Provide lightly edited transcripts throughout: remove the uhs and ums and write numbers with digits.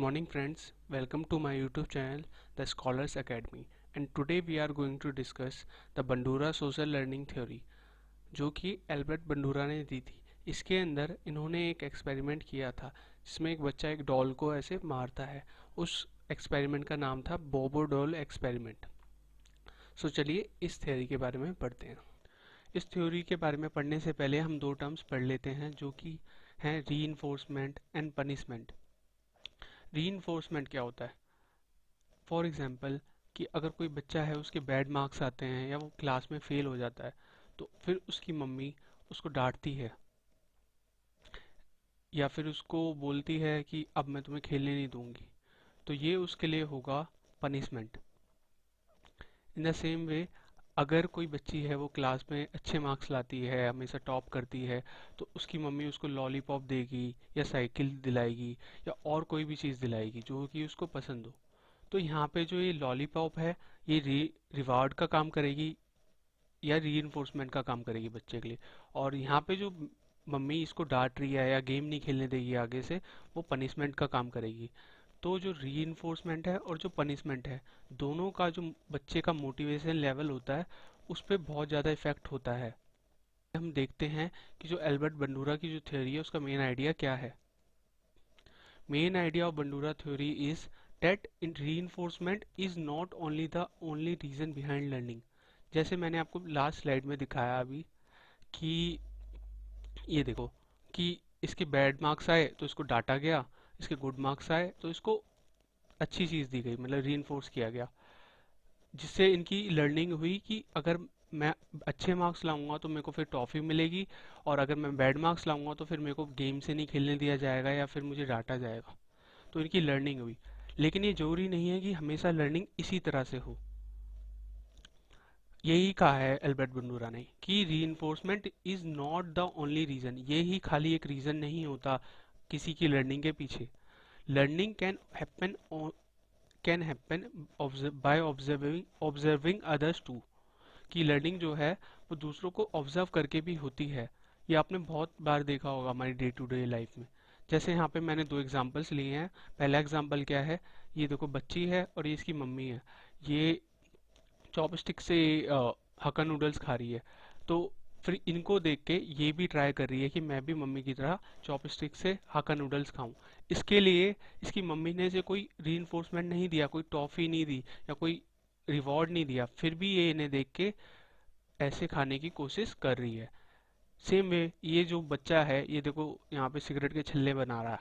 morning friends, welcome to my YouTube channel The Scholars Academy and today we are going to discuss the Bandura Social Learning Theory जो कि Albert Bandura ने दी थी। इसके अंदर इन्होंने एक एक्सपेरिमेंट किया था जिसमें एक बच्चा एक डॉल को ऐसे मारता है। उस एक्सपेरिमेंट का नाम था बोबो डॉल एक्सपेरिमेंट। सो चलिए इस थ्योरी के बारे में पढ़ते हैं। इस थ्योरी के बारे में पढ़ने से पहले हम दो टर्म्स पढ़ लेते हैं जो कि हैं रीइंफोर्समेंट एंड पनिशमेंट। रीइंफोर्समेंट क्या होता है? फॉर एग्जाम्पल कि अगर कोई बच्चा है उसके बैड मार्क्स आते हैं या वो क्लास में फेल हो जाता है तो फिर उसकी मम्मी उसको डांटती है या फिर उसको बोलती है कि अब मैं तुम्हें खेलने नहीं दूंगी, तो ये उसके लिए होगा punishment. In the same way अगर कोई बच्ची है वो क्लास में अच्छे मार्क्स लाती है, हमेशा टॉप करती है, तो उसकी मम्मी उसको लॉलीपॉप देगी या साइकिल दिलाएगी या और कोई भी चीज़ दिलाएगी जो कि उसको पसंद हो। तो यहाँ पे जो ये लॉलीपॉप है ये रिवार्ड का काम करेगी या रीइंफोर्समेंट का काम करेगी बच्चे के लिए, और यहाँ पे जो मम्मी इसको डांट रही है या गेम नहीं खेलने देगी आगे से, वो पनिशमेंट का काम करेगी। तो जो रीइंफोर्समेंट है और जो पनिशमेंट है, दोनों का जो बच्चे का मोटिवेशन लेवल होता है उस पर बहुत ज़्यादा इफेक्ट होता है। हम देखते हैं कि जो एल्बर्ट बंडूरा की जो थ्योरी है उसका मेन आइडिया क्या है। Main idea of Bandura theory is that in reinforcement is not only the only reason behind learning। जैसे मैंने आपको लास्ट स्लाइड में दिखाया अभी कि ये देखो कि इसके बैड मार्क्स आए तो इसको डांटा गया, इसके गुड मार्क्स आए तो इसको अच्छी चीज़ दी गई, मतलब रीइंफोर्स किया गया, जिससे इनकी लर्निंग हुई कि अगर मैं अच्छे मार्क्स लाऊंगा तो मेरे को फिर टॉफ़ी मिलेगी, और अगर मैं बैड मार्क्स लाऊंगा तो फिर मेरे को गेम से नहीं खेलने दिया जाएगा या फिर मुझे डांटा जाएगा। तो इनकी लर्निंग हुई। लेकिन ये जरूरी नहीं है कि हमेशा लर्निंग इसी तरह से हो। यही कहा है एल्बर्ट बंडूरा ने कि reinforcement is not the only reason. ये ही खाली एक रीजन नहीं होता किसी की लर्निंग के पीछे। Learning can happen by observing others too. कि लर्निंग जो है वो दूसरों को ऑब्जर्व करके भी होती है। ये आपने बहुत बार देखा होगा हमारी डे टू डे लाइफ में। जैसे यहाँ पे मैंने दो एग्जांपल्स लिए हैं। पहला एग्जांपल क्या है, ये देखो बच्ची है और ये इसकी मम्मी है। ये चॉपस्टिक से हक्का नूडल्स खा रही है, तो फिर इनको देख के ये भी ट्राई कर रही है कि मैं भी मम्मी की तरह चॉपस्टिक से हक्का नूडल्स खाऊं। इसके लिए इसकी मम्मी ने इसे कोई रीइंफोर्समेंट नहीं दिया, कोई टॉफ़ी नहीं दी या कोई रिवॉर्ड नहीं दिया, फिर भी ये इन्हें देख के ऐसे खाने की कोशिश कर रही है। सेम वे ये जो बच्चा है ये देखो यहाँ पे सिगरेट के छल्ले बना रहा है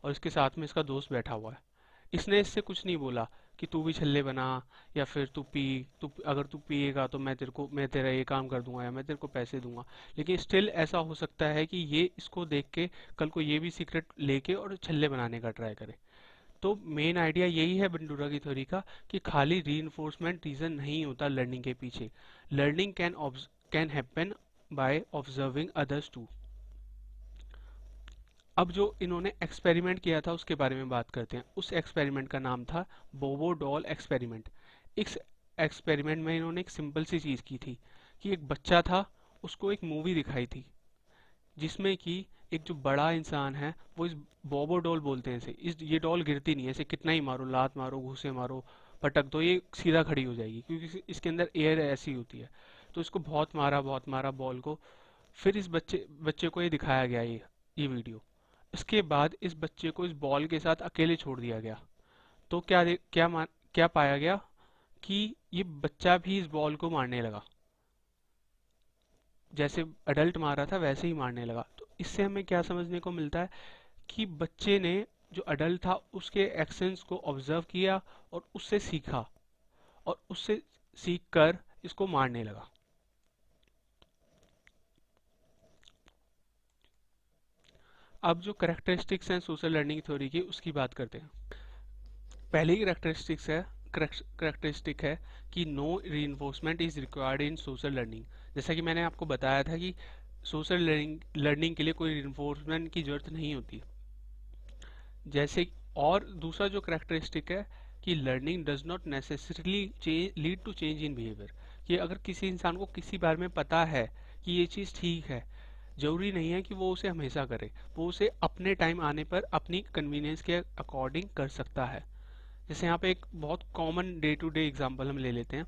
और इसके साथ में इसका दोस्त बैठा हुआ है। इसने इससे कुछ नहीं बोला कि तू भी छल्ले बना या फिर तू पी, अगर तू पिएगा तो मैं तेरा ये काम कर दूंगा या मैं तेरे को पैसे दूंगा। लेकिन स्टिल ऐसा हो सकता है कि ये इसको देख के कल को ये भी सिगरेट लेके और छल्ले बनाने का ट्राई करे। तो मेन आइडिया यही है बंडूरा की थ्योरी का कि खाली रीइंफोर्समेंट रीजन नहीं होता लर्निंग के पीछे। Learning can happen by observing others too. अब जो इन्होंने एक्सपेरिमेंट किया था उसके बारे में बात करते हैं। उस एक्सपेरिमेंट का नाम था बोबो डॉल एक्सपेरिमेंट। इस एक्सपेरिमेंट में इन्होंने एक सिंपल सी चीज़ की थी कि एक बच्चा था, उसको एक मूवी दिखाई थी जिसमें कि एक जो बड़ा इंसान है वो इस बोबो डॉल बोलते हैं इसे, इस ये डॉल गिरती नहीं है, इसे कितना ही मारो, लात मारो, घूसे मारो, पटक दो, ये सीधा खड़ी हो जाएगी क्योंकि इसके अंदर एयर ऐसी होती है। तो इसको बहुत मारा बॉल को। फिर इस बच्चे बच्चे को ये दिखाया गया, ये वीडियो। इसके बाद इस बच्चे को इस बॉल के साथ अकेले छोड़ दिया गया। तो क्या पाया गया कि ये बच्चा भी इस बॉल को मारने लगा, जैसे अडल्ट मार रहा था वैसे ही मारने लगा। तो इससे हमें क्या समझने को मिलता है कि बच्चे ने जो अडल्ट था उसके एक्शंस को ऑब्जर्व किया और उससे सीखा, और उससे सीख कर इसको मारने लगा। अब जो करेक्टरिस्टिक्स हैं सोशल लर्निंग थ्योरी की उसकी बात करते हैं। पहली करेक्टरिस्टिक है कि no reinforcement is required in social learning. जैसा कि मैंने आपको बताया था कि सोशल लर्निंग के लिए कोई रीइंफोर्समेंट की जरूरत नहीं होती। जैसे और दूसरा जो करेक्टरिस्टिक है कि learning does not necessarily lead to change in behaviour. कि अगर किसी इंसान को किसी बारे में पता है कि ये चीज़ ठीक है, जरूरी नहीं है कि वो उसे हमेशा करे, वो उसे अपने टाइम आने पर अपनी कन्वीनियंस के अकॉर्डिंग कर सकता है। जैसे यहाँ पे एक बहुत common day to day example हम ले लेते हैं।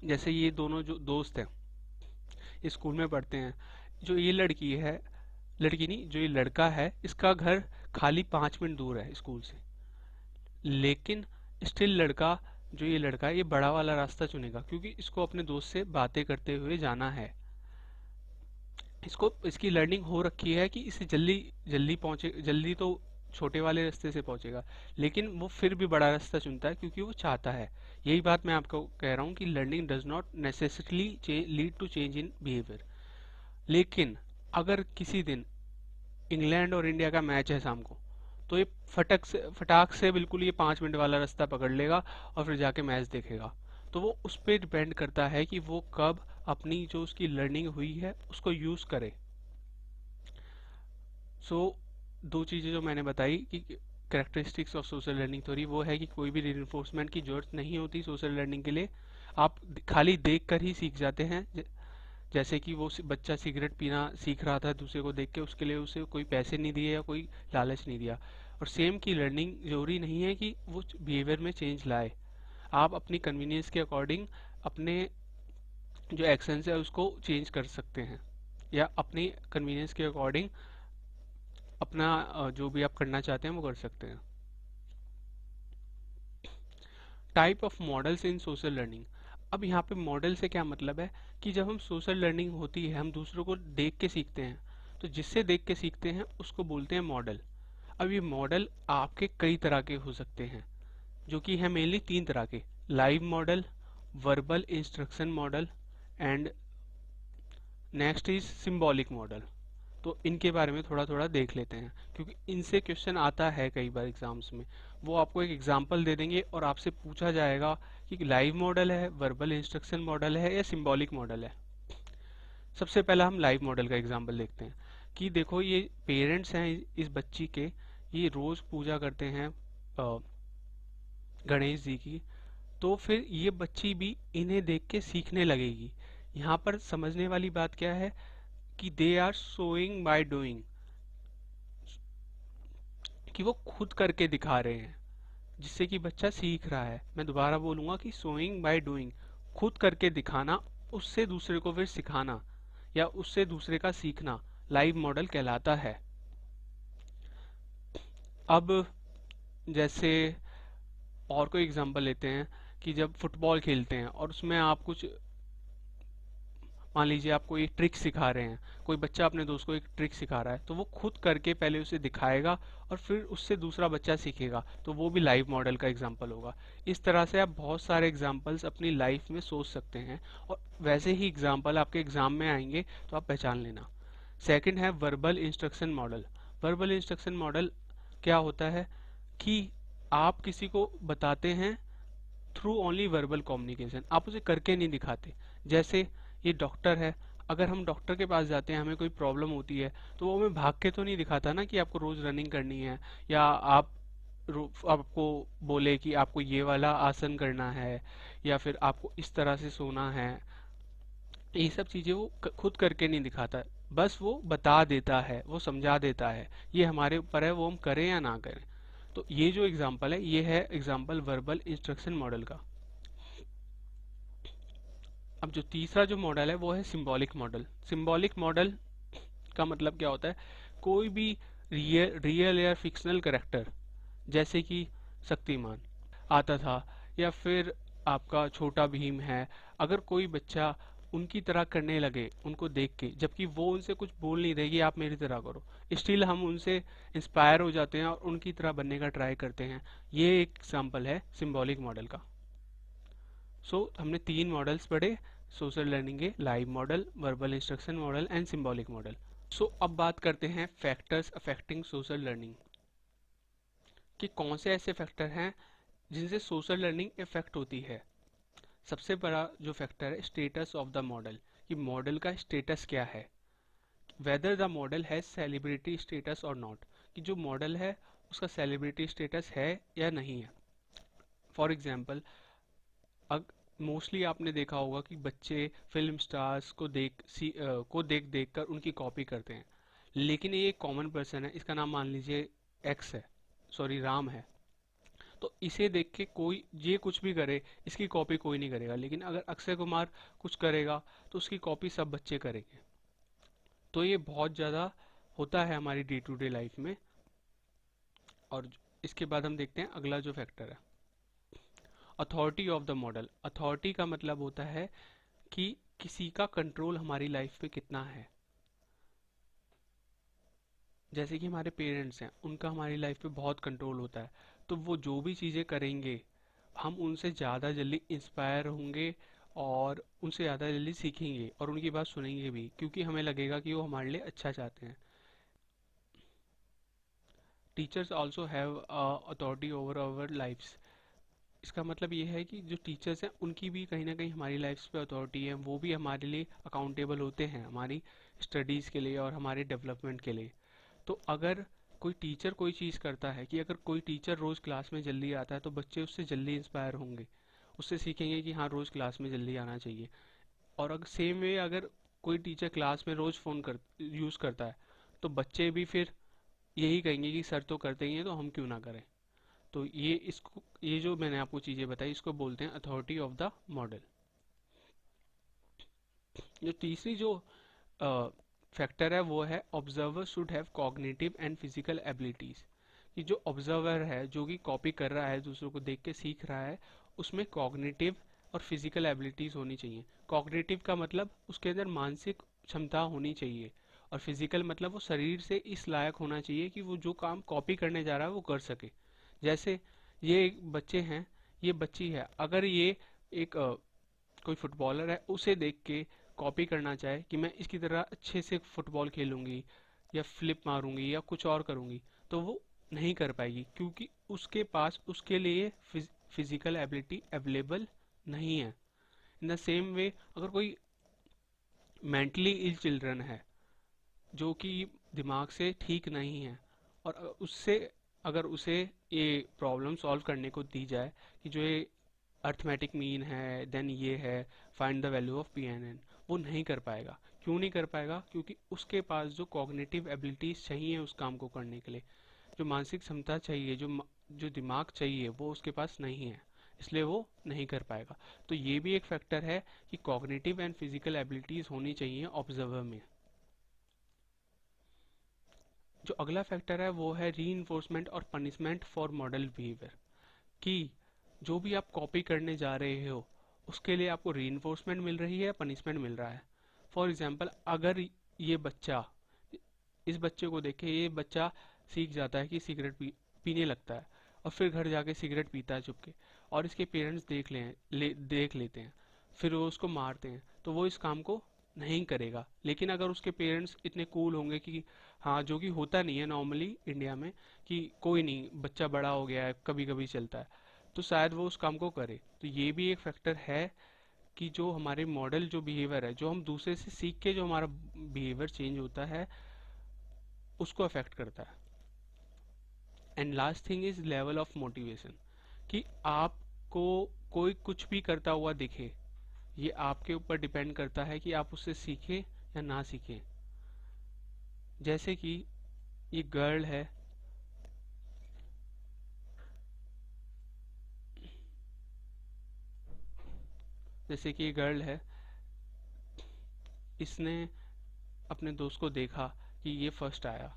जैसे ये दोनों जो दोस्त हैं, ये स्कूल में पढ़ते हैं। जो ये लड़की है, लड़की नहीं, जो ये लड़का है, इसका घर खाली 5 मिनट दूर है स्कूल से, लेकिन स्टिल लड़का, जो ये लड़का है, ये बड़ा वाला रास्ता चुनेगा क्योंकि इसको अपने दोस्त से बातें करते हुए जाना है। इसको इसकी लर्निंग हो रखी है कि इसे जल्दी जल्दी पहुंचे, जल्दी तो छोटे वाले रास्ते से पहुंचेगा, लेकिन वो फिर भी बड़ा रास्ता चुनता है क्योंकि वो चाहता है। यही बात मैं आपको कह रहा हूँ कि learning does not necessarily lead to change in behaviour. लेकिन अगर किसी दिन इंग्लैंड और इंडिया का मैच है शाम को, तो ये फटाक से बिल्कुल ये 5 मिनट वाला रास्ता पकड़ लेगा और फिर जाके मैच देखेगा। तो वो उस पर डिपेंड करता है कि वो कब अपनी जो उसकी लर्निंग हुई है उसको यूज करे। सो दो चीज़ें जो मैंने बताई कि characteristics of social learning theory, वो है कि कोई भी रिइंफोर्समेंट की जरूरत नहीं होती सोशल लर्निंग के लिए। आप खाली देख कर ही सीख जाते हैं। जैसे कि वो बच्चा सिगरेट पीना सीख रहा था दूसरे को देख के, उसके लिए उसे कोई पैसे नहीं दिए या कोई लालच नहीं दिया। और सेम की लर्निंग जरूरी नहीं है कि वो बिहेवियर में चेंज लाए। आप अपनी कन्वीनियंस के अकॉर्डिंग अपने जो एक्शंस है उसको चेंज कर सकते हैं, या अपनी कन्वीनियंस के अकॉर्डिंग अपना जो भी आप करना चाहते हैं वो कर सकते हैं। Type of models in social learning. अब यहाँ पे मॉडल से क्या मतलब है कि जब हम सोशल लर्निंग होती है, हम दूसरों को देख के सीखते हैं, तो जिससे देख के सीखते हैं उसको बोलते हैं मॉडल। अब ये मॉडल आपके कई तरह के हो सकते हैं, जो कि है मेनली 3 तरह के: live model, verbal instruction model, and next is symbolic model. तो इनके बारे में थोड़ा थोड़ा देख लेते हैं, क्योंकि इनसे क्वेश्चन आता है कई बार एग्जाम्स में। वो आपको एक एग्जाम्पल दे देंगे और आपसे पूछा जाएगा कि लाइव मॉडल है, वर्बल इंस्ट्रक्शन मॉडल है, या सिंबॉलिक मॉडल है। सबसे पहला हम लाइव मॉडल का एग्जाम्पल देखते हैं कि देखो ये पेरेंट्स हैं इस बच्ची के, ये रोज पूजा करते हैं गणेश जी की। तो फिर ये बच्ची भी इन्हें देख के सीखने लगेगी। यहाँ पर समझने वाली बात क्या है कि they are showing by doing, कि वो खुद करके दिखा रहे हैं, जिससे कि बच्चा सीख रहा है। मैं दोबारा बोलूंगा कि शोइंग बाय डूइंग, खुद करके दिखाना, उससे दूसरे को फिर सिखाना या उससे दूसरे का सीखना लाइव मॉडल कहलाता है। अब जैसे और कोई एग्जांपल लेते हैं कि जब फुटबॉल खेलते हैं और उसमें आप कुछ, मान लीजिए आपको एक ट्रिक सिखा रहे हैं, कोई बच्चा अपने दोस्त को एक ट्रिक सिखा रहा है, तो वो खुद करके पहले उसे दिखाएगा और फिर उससे दूसरा बच्चा सीखेगा, तो वो भी लाइव मॉडल का एग्जाम्पल होगा। इस तरह से आप बहुत सारे एग्जाम्पल्स अपनी लाइफ में सोच सकते हैं, और वैसे ही एग्जाम्पल आपके एग्जाम में आएंगे तो आप पहचान लेना। सेकंड है verbal instruction model. Verbal instruction model क्या होता है कि आप किसी को बताते हैं थ्रू ओनली वर्बल कम्युनिकेशन, आप उसे करके नहीं दिखाते। जैसे ये डॉक्टर है, अगर हम डॉक्टर के पास जाते हैं, हमें कोई प्रॉब्लम होती है, तो वो हमें भाग के तो नहीं दिखाता ना कि आपको रोज रनिंग करनी है, या आपको बोले कि आपको ये वाला आसन करना है, या फिर आपको इस तरह से सोना है। ये सब चीजें वो खुद करके नहीं दिखाता, बस वो बता देता है, वो समझा देता है। ये हमारे ऊपर है वो हम करें या ना करें। तो ये जो एग्जाम्पल है, ये है एग्जाम्पल वर्बल इंस्ट्रक्शन मॉडल का। अब जो तीसरा जो मॉडल है वो है सिंबॉलिक मॉडल। सिंबॉलिक मॉडल का मतलब क्या होता है, कोई भी रियल या फिक्शनल करेक्टर, जैसे कि शक्तिमान आता था, या फिर आपका छोटा भीम है, अगर कोई बच्चा उनकी तरह करने लगे उनको देख के, जबकि वो उनसे कुछ बोल नहीं रहे कि आप मेरी तरह करो, स्टिल हम उनसे इंस्पायर हो जाते हैं और उनकी तरह बनने का ट्राई करते हैं। ये एक एग्जाम्पल है सिंबॉलिक मॉडल का। हमने 3 मॉडल्स पढ़े सोशल लर्निंग के: live model, verbal instruction model and symbolic model. अब बात करते हैं फैक्टर्स अफेक्टिंग सोशल लर्निंग, कि कौन से ऐसे फैक्टर हैं जिनसे सोशल लर्निंग इफेक्ट होती है। सबसे बड़ा जो फैक्टर है स्टेटस ऑफ द मॉडल, कि मॉडल का स्टेटस क्या है, whether the model has celebrity status और नॉट, कि जो मॉडल है उसका सेलिब्रिटी स्टेटस है या नहीं है। फॉर एग्जाम्पल, मोस्टली आपने देखा होगा कि बच्चे फिल्म स्टार्स को देख देख कर उनकी कॉपी करते हैं। लेकिन ये एक कॉमन पर्सन है, इसका नाम मान लीजिए एक्स है, सॉरी राम है। तो इसे देख के कोई ये कुछ भी करे, इसकी कॉपी कोई नहीं करेगा। लेकिन अगर अक्षय कुमार कुछ करेगा तो उसकी कॉपी सब बच्चे करेंगे। तो ये बहुत ज़्यादा होता है हमारी डे टू डे लाइफ में। और इसके बाद हम देखते हैं अगला जो फैक्टर है, authority of the model. Authority का मतलब होता है कि किसी का कंट्रोल हमारी लाइफ पे कितना है। जैसे कि हमारे पेरेंट्स हैं, उनका हमारी लाइफ पे बहुत कंट्रोल होता है। तो वो जो भी चीज़ें करेंगे, हम उनसे ज़्यादा जल्दी इंस्पायर होंगे और उनसे ज़्यादा जल्दी सीखेंगे और उनकी बात सुनेंगे भी, क्योंकि हमें लगेगा कि वो हमारे लिए अच्छा चाहते हैं। Teachers also have authority over our lifes. इसका मतलब ये है कि जो टीचर्स हैं उनकी भी कहीं ना कहीं हमारी लाइफ पे अथॉरिटी है, वो भी हमारे लिए अकाउंटेबल होते हैं हमारी स्टडीज़ के लिए और हमारे डेवलपमेंट के लिए। तो अगर कोई टीचर कोई चीज़ करता है, कि अगर कोई टीचर रोज़ क्लास में जल्दी आता है तो बच्चे उससे जल्दी इंस्पायर होंगे, उससे सीखेंगे कि हाँ रोज़ क्लास में जल्दी आना चाहिए। और अगर सेम वे अगर कोई टीचर क्लास में रोज़ फ़ोन कर यूज़ करता है, तो बच्चे भी फिर यही कहेंगे कि सर तो करते ही हैं तो हम क्यों ना करें। तो ये जो मैंने आपको चीज़ें बताई, इसको बोलते हैं अथॉरिटी ऑफ द मॉडल। जो तीसरी जो फैक्टर है वो है observer should have cognitive and physical abilities. कि जो ऑब्जर्वर है, जो कि कॉपी कर रहा है, दूसरों को देख के सीख रहा है, उसमें कॉग्निटिव और फिजिकल एबिलिटीज होनी चाहिए। कॉग्निटिव का मतलब उसके अंदर मानसिक क्षमता होनी चाहिए, और फिजिकल मतलब वो शरीर से इस लायक होना चाहिए कि वो जो काम कॉपी करने जा रहा है वो कर सके। जैसे ये एक बच्चे हैं, ये बच्ची है, अगर ये एक कोई फुटबॉलर है, उसे देख के कॉपी करना चाहे कि मैं इसकी तरह अच्छे से फुटबॉल खेलूंगी या फ्लिप मारूंगी या कुछ और करूंगी, तो वो नहीं कर पाएगी, क्योंकि उसके पास उसके लिए फिजिकल एबिलिटी अवेलेबल नहीं है। इन द सेम वे, अगर कोई मेंटली इल चिल्ड्रन है, जो कि दिमाग से ठीक नहीं है, और उससे अगर उसे ये प्रॉब्लम सॉल्व करने को दी जाए कि जो ये अर्थमेटिक मीन है, देन ये है find the value of P N N, वो नहीं कर पाएगा। क्यों नहीं कर पाएगा? क्योंकि उसके पास जो कॉग्निटिव एबिलिटीज चाहिए उस काम को करने के लिए, जो मानसिक क्षमता चाहिए, जो दिमाग चाहिए, वो उसके पास नहीं है, इसलिए वो नहीं कर पाएगा। तो ये भी एक फैक्टर है कि कॉग्निटिव एंड फिजिकल एबिलिटीज होनी चाहिए ऑब्जर्वर में। जो अगला फैक्टर है वो है री और पनिशमेंट फॉर मॉडल बिहेवियर। कि जो भी आप कॉपी करने जा रहे हो, उसके लिए आपको री मिल रही है या पनिशमेंट मिल रहा है। फॉर एग्जाम्पल, अगर ये बच्चा, इस बच्चे को देखे ये बच्चा सीख जाता है कि पीने लगता है, और फिर घर जाके सिगरेट पीता है चुपके, और इसके पेरेंट्स देख लेते हैं, फिर वो उसको मारते हैं, तो वो इस काम को नहीं करेगा। लेकिन अगर उसके पेरेंट्स इतने कूल होंगे कि हाँ, जो कि होता नहीं है नॉर्मली इंडिया में, कि कोई नहीं, बच्चा बड़ा हो गया है, कभी कभी चलता है, तो शायद वो उस काम को करे। तो ये भी एक फैक्टर है कि जो हमारे मॉडल जो बिहेवियर है, जो हम दूसरे से सीख के जो हमारा बिहेवियर चेंज होता है, उसको अफेक्ट करता है। And last thing is level of motivation. कि आपको कोई कुछ भी करता हुआ दिखे, ये आपके ऊपर डिपेंड करता है कि आप उससे सीखें या ना सीखें। जैसे कि ये गर्ल है, जैसे कि ये गर्ल है, इसने अपने दोस्त को देखा कि ये फर्स्ट आया,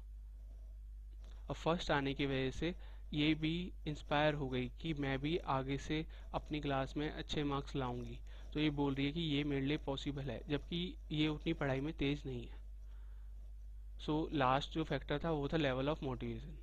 और फर्स्ट आने की वजह से ये भी इंस्पायर हो गई कि मैं भी आगे से अपनी क्लास में अच्छे मार्क्स लाऊंगी। तो ये बोल रही है कि ये मेरे लिए पॉसिबल है, जबकि ये उतनी पढ़ाई में तेज नहीं है। सो लास्ट जो फैक्टर था वो था लेवल ऑफ मोटिवेशन।